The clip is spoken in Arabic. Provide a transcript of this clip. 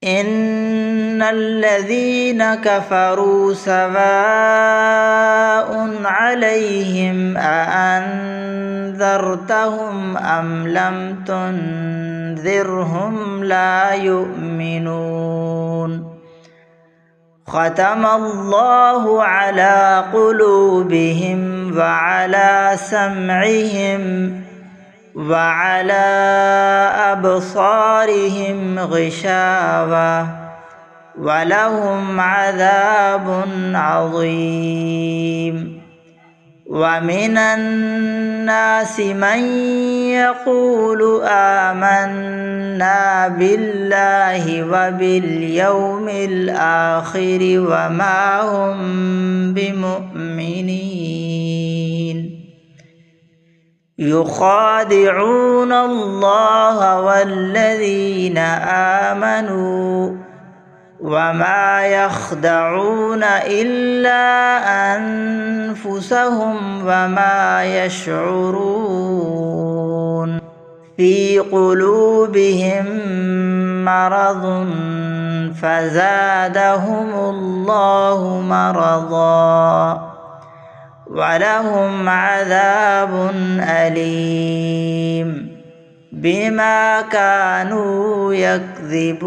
إن الذين كفروا سواء عليهم أأنذرتهم أم لم تنذرهم لا يؤمنون ختم الله على قلوبهم وعلى سمعهم وعلى أبصارهم غشاوة ولهم عذاب عظيم ومن الناس من يقول آمنا بالله وباليوم الآخر وما هم بمؤمنين يخادعون الله والذين آمنوا وما يخدعون إلا أنفسهم وما يشعرون في قلوبهم مرض فزادهم الله مرضا ولهم عذاب أليم بما كانوا يكذبون.